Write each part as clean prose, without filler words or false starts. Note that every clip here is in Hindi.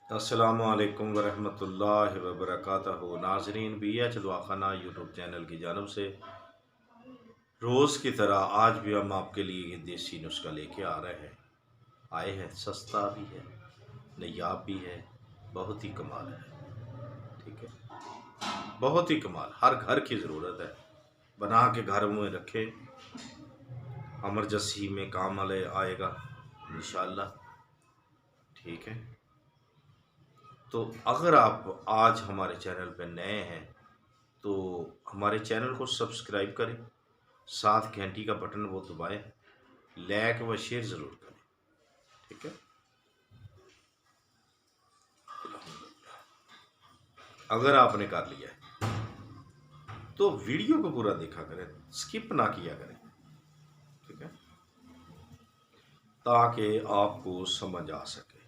अस्सलामु अलैकुम वरहमतुल्लाहि वबरकातहू। नाजरीन, BH दवाखाना यूट्यूब चैनल की जानब से रोज़ की तरह आज भी हम आपके लिए ये देसी नुस्खा लेके आ रहे हैं। आए हैं, सस्ता भी है, नायाब भी है, बहुत ही कमाल है। ठीक है, बहुत ही कमाल, हर घर की ज़रूरत है। बना के घर में रखे, इमरजेंसी में काम वाले आएगा इंशाअल्लाह। ठीक है, तो अगर आप आज हमारे चैनल पर नए हैं तो हमारे चैनल को सब्सक्राइब करें, साथ घंटी का बटन वो दबाएं, लाइक व शेयर ज़रूर करें। ठीक है, अगर आपने कर लिया है तो वीडियो को पूरा देखा करें, स्किप ना किया करें। ठीक है, ताकि आपको समझ आ सके।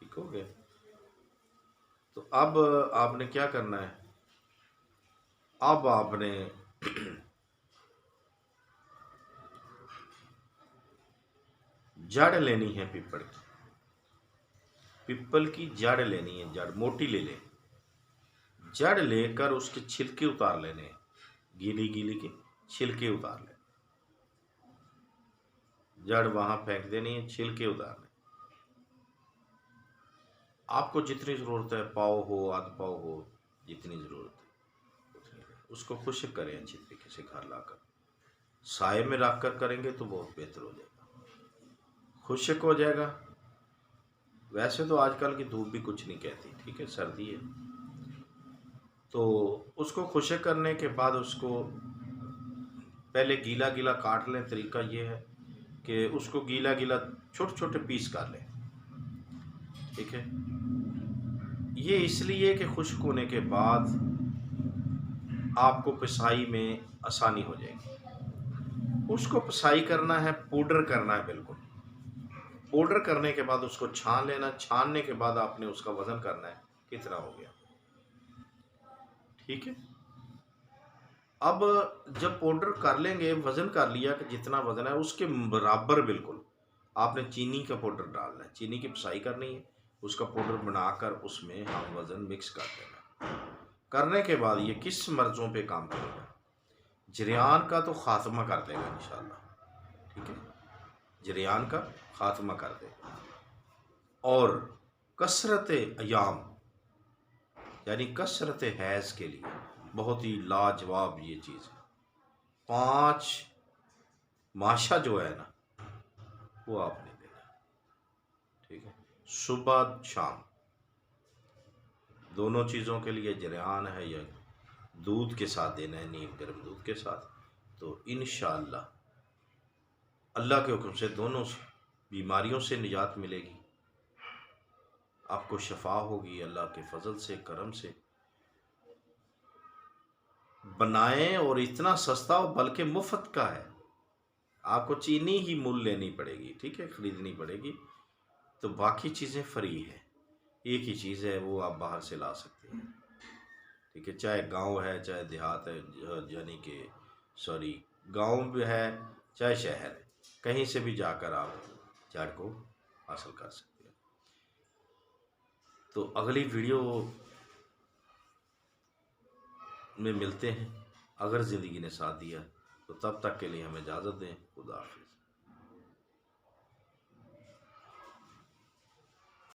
ठीक हो गया? तो अब आपने क्या करना है, अब आपने जड़ लेनी है पीपल की। पीपल की जड़ लेनी है, जड़ मोटी ले लें। जड़ लेकर उसके छिलके उतार लेने हैं, गीली गीली के छिलके उतार लें। जड़ वहां फेंक देनी है, छिलके उतारने। आपको जितनी ज़रूरत है, पाव हो, आध पाव हो, जितनी ज़रूरत है उतनी उसको खुश्क करें अच्छी तरीके से। घर लाकर साए में रख कर करेंगे तो बहुत बेहतर हो जाएगा, खुश्क हो जाएगा। वैसे तो आजकल की धूप भी कुछ नहीं कहती, ठीक है, सर्दी है। तो उसको खुश्क करने के बाद उसको पहले गीला गीला काट लें। तरीका ये है कि उसको गीला गीला छोटे छोटे पीस कर लें। ठीक है, ये इसलिए कि खुश्क होने के बाद आपको पिसाई में आसानी हो जाएगी। उसको पिसाई करना है, पाउडर करना है बिल्कुल। पाउडर करने के बाद उसको छान लेना। छानने के बाद आपने उसका वज़न करना है कितना हो गया। ठीक है, अब जब पाउडर कर लेंगे, वज़न कर लिया कि जितना वज़न है उसके बराबर बिल्कुल आपने चीनी का पाउडर डालना है। चीनी की पिसाई करनी है, उसका पाउडर बनाकर उसमें हम वज़न मिक्स कर देना। करने के बाद ये किस मर्ज़ों पे काम करेगा? जरियान का तो ख़ात्मा कर देगा इंशाअल्लाह। ठीक है, जरियान का ख़ात्मा कर देगा। और कसरत अयाम यानी कसरत हैज़ के लिए बहुत ही लाजवाब ये चीज़ है। 5 माशा जो है ना, वो आपने देना। ठीक है, सुबह शाम दोनों चीज़ों के लिए जरियान है या दूध के साथ देना है, नीम गर्म दूध के साथ। तो इंशाअल्लाह अल्लाह के हुक्म से दोनों बीमारियों से निजात मिलेगी, आपको शफा होगी अल्लाह के फजल से, करम से। बनाएं, और इतना सस्ता हो बल्कि मुफ्त का है। आपको चीनी ही मूल लेनी पड़ेगी, ठीक है, ख़रीदनी पड़ेगी। तो बाकी चीज़ें फ्री है। एक ही चीज़ है, वो आप बाहर से ला सकते हैं। ठीक है, चाहे गांव है चाहे देहात है, यानी कि सॉरी गांव भी है चाहे शहर है, कहीं से भी जाकर आप जड़ को हासिल कर सकते हैं। तो अगली वीडियो में मिलते हैं, अगर ज़िंदगी ने साथ दिया तो। तब तक के लिए हमें इजाज़त दें। खुदा हाफिज़।